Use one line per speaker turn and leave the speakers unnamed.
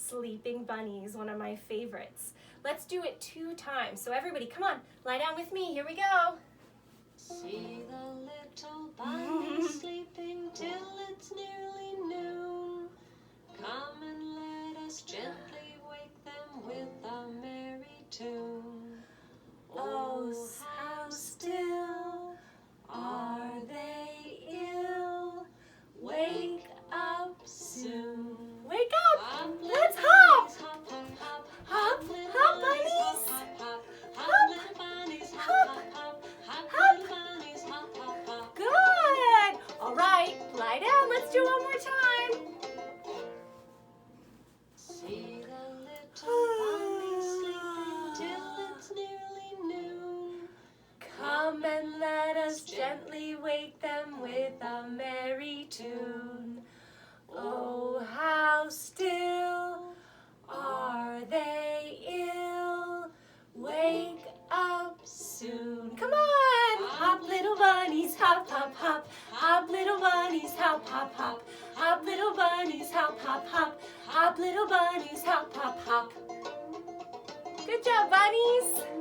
Sleeping Bunnies, one of my favorites. Let's do it 2 times. So everybody, come on, lie down with me. Here we go.
See the little bunnies sleeping till it's nearly noon. Come and let us gently wake them with a merry tune.
Oh, how still are they ill? Wake up soon. Wake up! Let's hop!
Hop, hop, hop,
Hop,
little
hop,
bunnies,
bunnies.
hop, hop, hop,
Hop,
little bunnies, hop,
hop,
hop, hop, hop,
hop.
little bunnies, hop, hop, hop.
Good! All right, lie down. Let's do it one more time.
See the little bunnies sleeping till it's nearly noon.
Come and let us gently wake them with a merry tune. Oh, how still are they ill? Wake up soon. Come on! Hop, little bunnies, hop, hop, hop. Hop, little bunnies, hop, hop, hop. Hop, little bunnies, hop, hop, hop. Hop, little bunnies, hop, hop, hop. Good job, bunnies!